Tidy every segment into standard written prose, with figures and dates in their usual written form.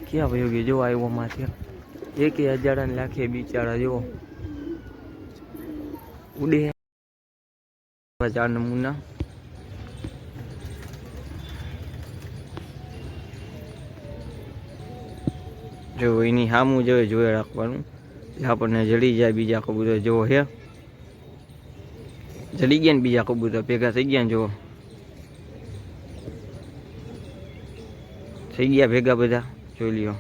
ક્યાં વયો ગયો? જો આવ્યો માથે 1000 ને લાખે બિચારા જો ઉડે. 4 નમૂના જો એની સામું જોઈ રાખવાનું, આપણને જડી જાય. બીજા કબૂતર જો હે જડી ગયા ને, બીજા કબૂતર ભેગા થઈ ગયા ને, જો થઈ ગયા ભેગા બધા. જોઈ લ્યો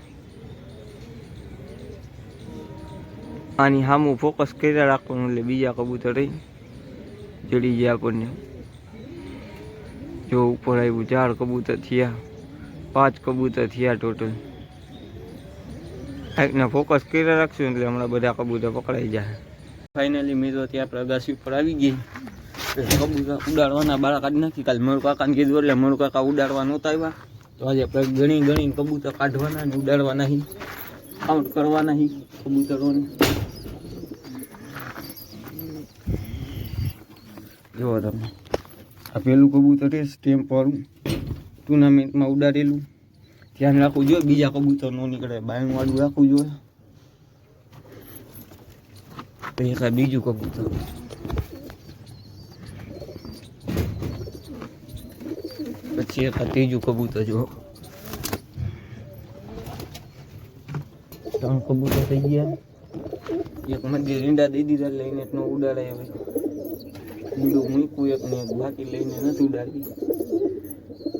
આની સામું ફોકસ કર્યા રાખવાનું, એટલે બીજા કબૂતર રહી જડી જાય આપણને. જો ઉપર આવ્યું 4 કબૂતર થયા, 5 કબૂતર થયા ટોટલ. એકના ફોકસ કર્યા રાખશું એટલે હમણાં બધા કબૂતર પકડાઈ જાય. ફાઇનલી મિત્રો ત્યાં આપણે અગાસી ઉપર આવી ગઈ. કબૂતર ઉડાડવાના બાળા કાઢી નાખી. કાલે મરુ કાકાને કીધું એટલે મરુ કાકા ઉડાડવા નહોતા આવ્યા, તો આજે આપણે ગણી કબૂતર કાઢવાના ને ઉડાડવાના, કાઉન્ટ કરવાના કબૂતરોને. જો તમે આ પેલું કબૂતર છે સ્ટેમ્પ વાળું, ટુર્નામેન્ટમાં ઉડાડેલું. ધ્યાન રાખવું જોઈએ બીજા કબૂતર ન નીકળે, બાયણ વાળું રાખવું જોઈએ. એક બીજું કબૂતર, પછી એક ત્રીજું કબૂતર. જો 3 કબૂતર થઈ ગયા. એક મંદિર રીંડા દઈ દીધા લઈને નો ઉડાડાય. હવે ઈંડું મૂક્યું એક ને એક બાકી લઈને નથી ઉડાડી.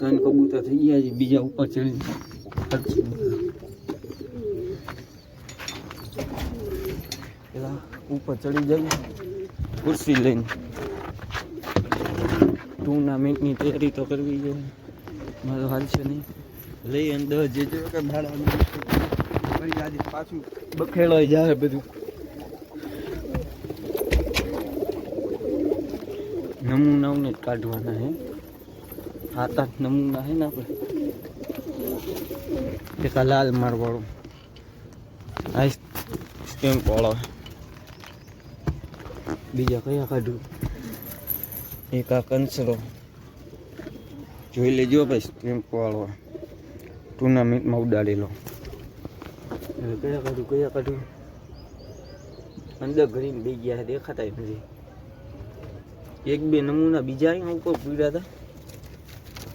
3 કબૂતર થઈ ગયા છે. બીજા ઉપર ચડી પેલા ઉપર ચડી જાય ખુરશી લઈને. ટુર્નામેન્ટની તૈયારી તો કરવી જોઈએ, મારો હાલ છે નહીં. લઈ અને 10 જે જો કે ભાડા આજે પાછું બખેડો જાય બધું. નમૂનાઓને જ કાઢવાના હે, 7-8 નમૂના હે ને આપણે. એક આ લાલ મારવાળો, આ સ્ટેમ્પ વાળો. બીજા કયા કાઢું? એક આ કંસરો જોઈ લેજો ભાઈ, સ્ટેમ્પ વાળો ટુર્નામેન્ટમાં ઉડાડેલો. કયા કાઢું? અંદર ઘડીને બે ગયા દેખાતા નથી. 1-2 નમૂના બીજા અહીંયા ઉપર પીડ્યા હતા,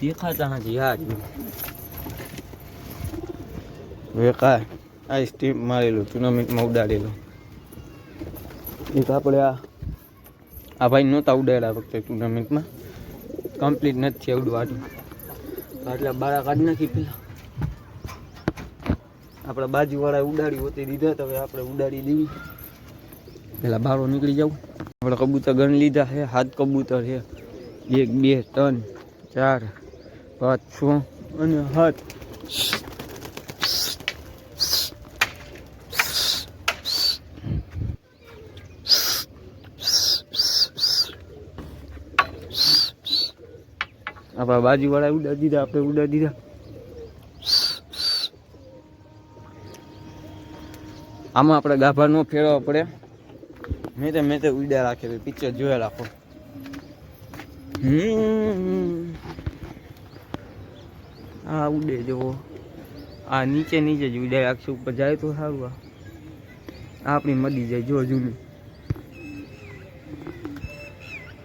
દેખાતા નથી યાર. વેકા આ સ્ટેમ્પ મારેલો ટુર્નામેન્ટમાં ઉડાડેલો. એક આપણે આ ભાઈ નહોતા ઉડાડ્યા વખતે ટુર્નામેન્ટમાં, કમ્પ્લીટ નથી ઉડવાતું. એટલે બાળા કાઢી નાખી. પેલા આપણા બાજુવાળાએ ઉડાડી હોતી દીધા, તો હવે આપણે ઉડાડી દેવી. પેલા બારો નીકળી જાવ. આપણે કબૂતર ગણ લીધા છે, 7 કબૂતર છે. 1 2 3 4 5 6 અને 7. આપણા બાજુવાળા ઉડાડી દીધા, આપણે ઉડાડી દીધા. આમાં આપણે ગાભા ન ફેરવવા પડે. મેં તો ઉડા રાખે, પિક્ચર જોયા રાખો. આ ઉડે જુઓ, આ નીચે જ ઉડા રાખશે. ઉપર જાય તો સારું. આપણી મળી જાય. જો જૂની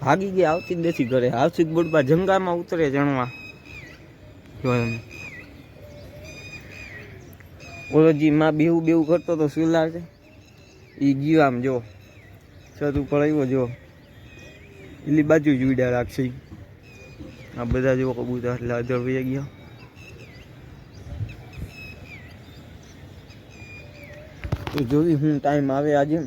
ભાગી ગયા, આવતી જ નથી ઘરે. આવતી જ બોડબા જંગામાં ઉતરે જણવા. જો એમ ઓલો જી માં બેવું કરતો તો સુલાર છે, એ ગયો આમ. જો છત ઉપર આવ્યો, જો એલી બાજુ જ ઉડા રાખશે. આ બધા જો કબૂતર એટલે અધર વહી ગયા. તો જોવી હું ટાઈમ આવે. આજે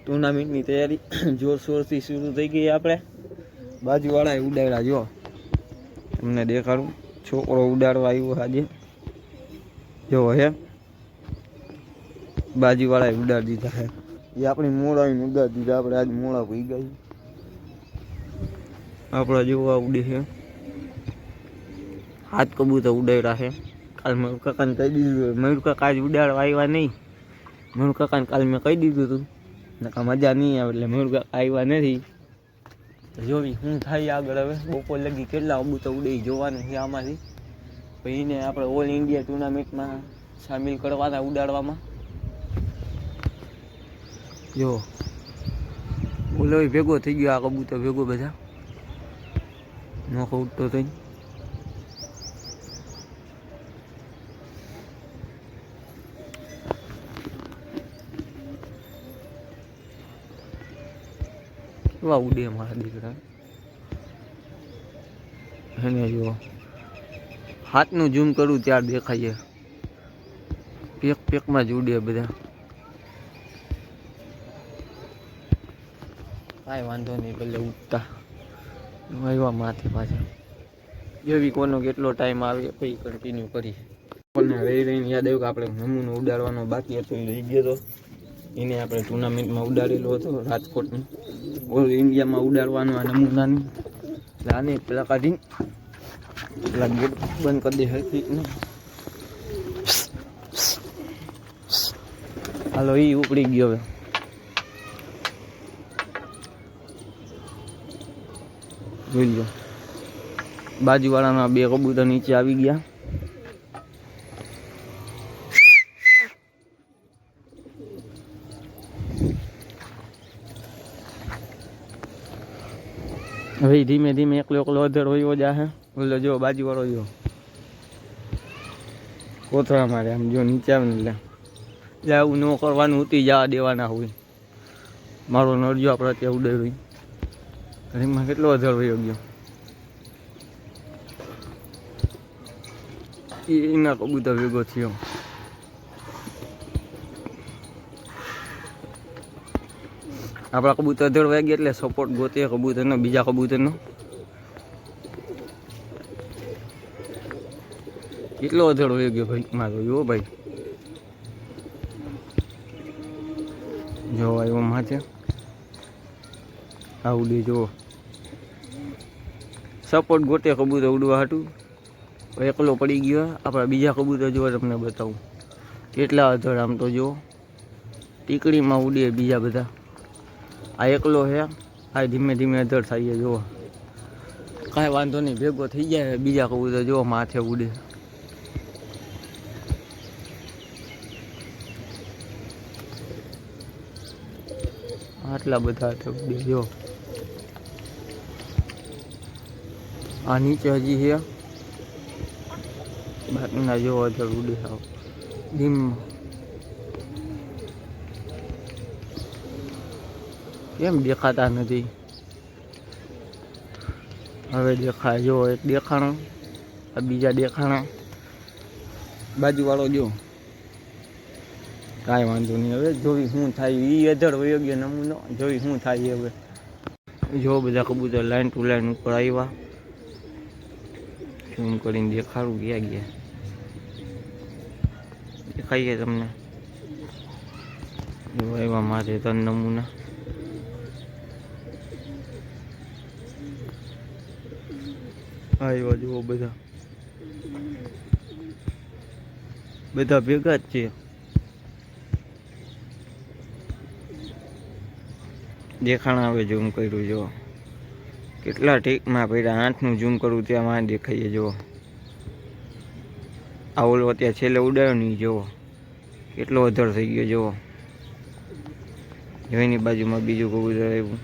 ટુર્નામેન્ટની તૈયારી જોરશોરથી શરૂ થઈ ગઈ. આપણે બાજુવાળાએ ઉડાડ્યા. જો તમને દેખાડું, છોકરો ઉડાડવા આવ્યો આજે. જો હે બાજુવાળાએ ઉડાડી દીધા હે. એ આપણી મોડાવીને ઉડાડી દીધા. આપણે આજ મોડા ભઈ ગઈ. આપણા જેવા ઉડે છે. 7 કબૂતર ઉડાડ્યા છે. કાલ મયુર કાકાને કહી દીધું. મયુર કાકા આજ ઉડાડવા આવ્યા નહીં. મયુર કાકાને કાલ મેં કહી દીધું હતું, નકા મજા નહીં આવે. એટલે મયુર કાકા આવ્યા નથી. જોવી શું થાય આગળ. હવે બપોર લગી કેટલા કબૂતર ઉડે જોવાનું છે આમાંથી. એને આપણે ઓલ ઇન્ડિયા ટુર્નામેન્ટમાં સામેલ કરવાના ઉડાડવામાં. જો ઓલો ભેગો થઈ ગયો, આ કબૂતર ભેગો બધા નોખો ઉઠતો થઈ. કેવા ઉડે મારા દીકરા. એને જો હાથનું ઝૂમ કરું ત્યાર દેખાય, પેક પેકમાં જ ઉડે બધા. કાંઈ વાંધો નહીં, ભલે ઉડતા આવ્યા માથે પાછા. જેવી કોનો કેટલો ટાઈમ આવે પછી કન્ટિન્યુ કરી. કોને રહી રહીને યાદ આવ્યું કે આપણે નમૂનો ઉડાડવાનો બાકી હતો, એ લઈ ગયો હતો. એને આપણે ટુર્નામેન્ટમાં ઉડાડેલો હતો રાજકોટની, ઓલ ઇન્ડિયામાં ઉડાડવાનો આ નમૂનાની. એટલે આને પેલા કાઢીને પેલા ગેટ બંધ કરી દે હતી ને. હાલો એ ઉપડી ગયો હવે. જોઈ લો બાજુવાળાના બે કબૂતર નીચે આવી ગયા. હવે ધીમે ધીમે એકલો એકલો અધર હોયો જાહે. ઓલો જો બાજુવાળો જો કોથળા મારે આમ જો નીચે આવે ને એટલે આવું ન કરવાનું, ઉતી જવા દેવાના હોય. મારો નરજો આપણે ત્યાં ઉડાડ્યો એમાં કેટલો અધર વયો ગયો. એના કબૂતર ભેગો થયો. આપણા કબૂતર અધર વહી ગયા એટલે સપોર્ટ ગોતે કબૂતરનો, બીજા કબૂતરનો. કેટલો અધર વહી ગયો ભાઈ મારો. જો ભાઈ જો આવ્યો માથે આવડે. જો સપોર્ટ ગોતે કબૂતર ઉડવા હાટું. એકલો પડી ગયો. આપણા બીજા કબૂતર જો તમને બતાવું કેટલા અધર. આમ તો જો ટીકડીમાં ઉડે બીજા બધા. આ એકલો છે, આ ધીમે ધીમે અધર થાય. જુઓ કાંઈ વાંધો નહીં, ભેગો થઈ જાય. બીજા કબૂતર જો માથે ઉડે. આટલા બધા ઉડે. જો આ નીચે હજી છે, બાકીના જો અધર ઉડે. ધીમ કેમ દેખાતા નથી? હવે દેખાય. જો એક દેખાણો, આ બીજા દેખાણા. બાજુવાળો જો કાંઈ વાંધો નહીં. હવે જોઈ શું થાય. એ અધર વયો ગયો નમૂનો, જોઈ શું થાય. હવે જો બધા કબૂતર લાઈન ટુ લાઈન ઉપર આવ્યા. ઝૂમ કરીને દેખાડું ગયા ગયા. દેખાઈએ તમને? જો આવ્યા માથે 3 નમૂના. આવ્યા જુઓ બધા બધા ભેગા જ છે. દેખાણા હવે ઝૂમ કર્યું. જો કેટલા ટેકમાં પડ્યા. 8નું ઝૂમ કરું ત્યાં માં દેખાઈએ. જુઓ આ ઓલો અત્યારે છેલ્લે ઉડાડ્યો નહીં. જુઓ કેટલો અધર થઈ ગયો. જુઓ જોઈની બાજુમાં બીજું કબૂતર આવ્યું.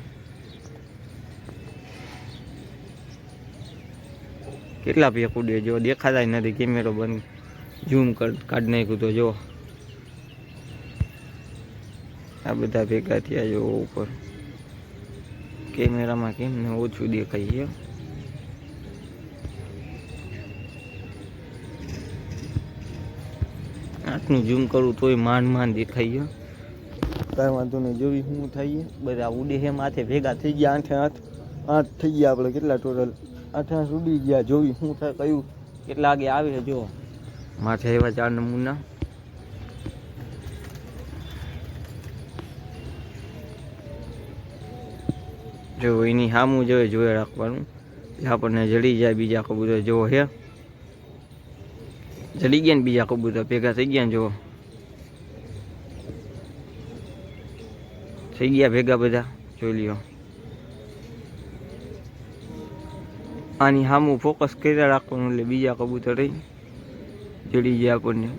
કેટલા પેક ઉડે. જો દેખાતા નથી. કેમેરો બંધ ઝૂમ કાઢી નાખ્યું તો જો આ બધા ભેગા થયા. જો ઉપર કેમેરામાં કેમ ને ઓછું દેખાય છે. આટલું ઝૂમ કરું તોય માંડ દેખાય. કાંઈ વાંધો નહીં. જોવી શું થાય. બધા ઉડે છે માથે ભેગા થઈ ગયા. 8 થઈ ગયા. આપણે કેટલા ટોટલ 8 ઉડી ગયા. જોવી શું થાય, કયું કેટલા આગે આવે છે. જો માથે એવા 4 નમૂના. જો એની સામું જોઈ રાખવાનું, આપણને જડી જાય. બીજા કબૂતર જો હે જડી ગયા ને, બીજા કબૂતર ભેગા થઈ ગયા ને. જો થઈ ગયા ભેગા બધા. જોઈ લ્યો આની સામું ફોકસ કર્યા રાખવાનું એટલે બીજા કબૂતર રહી ચડી ગયા આપણને.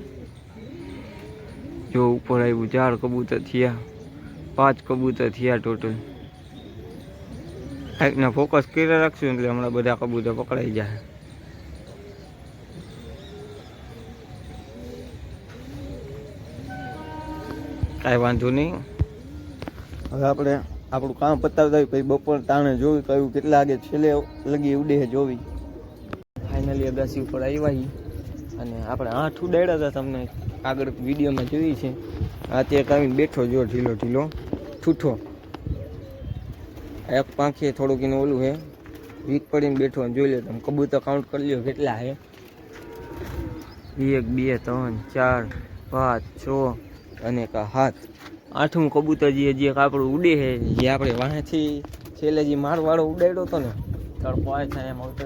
જો ઉપર આવ્યું 4 કબૂતર થયા, 5 કબૂતર થયા ટોટલ. એકને ફોકસ કર્યા રાખશું એટલે હમણાં બધા કબૂતર પકડાઈ જાય. કાંઈ વાંધો નહીં. હવે આપણે આપણું કામ પતાવતા પછી બપોર તાણે જોવી કયું કેટલા વાગે છેલ્લે લગી ઉડે જોવી. ફાઇનલી અગાસી ઉપર આવ્યા અને આપણે 8 ઉડાડ્યા હતા, તમને આગળ વિડીયોમાં જોઈ છે. અત્યારે આવીને બેઠો જો ઢીલો ઢીલો ઠૂઠો, એક પાંખે થોડુંક એનું ઓલું હે વીક પડીને બેઠો. જોઈ લે તમે કબૂતર કાઉન્ટ કરી લ્યો કેટલા હે. 1 2 3 4 5 6 અને 7 8મું કબૂતર જે હજી એક આપણું ઉડે છે, જે આપણે વાંથી છેલ્લે જે મારવાળો ઉડાડ્યો હતો ને, તડકો આવે છે એમ આવતો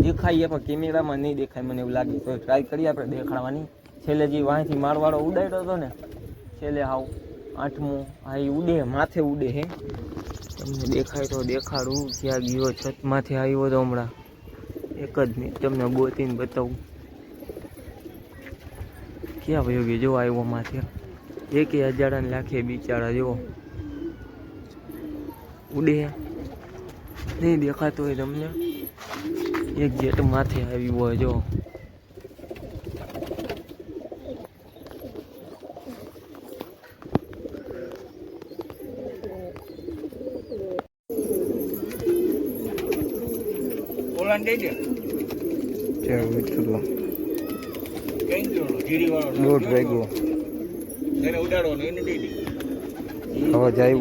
દેખાય પણ કેમેરામાં નહીં દેખાય મને એવું લાગે. તો ટ્રાય કરીએ આપણે દેખાડવાની. છેલ્લે જે વાંથી મારવાળો ઉડાડ્યો હતો ને, છેલ્લે હાવ 8મું આ એ ઉડે, માથે ઉડે હે. તમને દેખાય તો દેખાડું. ક્યાં ગયો? છતમાંથી આવ્યો હતો હમણાં. એક જ મિનિટ તમને ગોતીને બતાવું ક્યાં વયો ગયો. જો આવ્યો માથે, 1000 લાખે બિચારા. જો ઉડે નહીં દેખાતો હોય તમને. એક જેટ માથે આવ્યું હોય. જો હવે જાય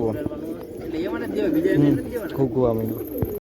ખૂકવા માંડ્યો.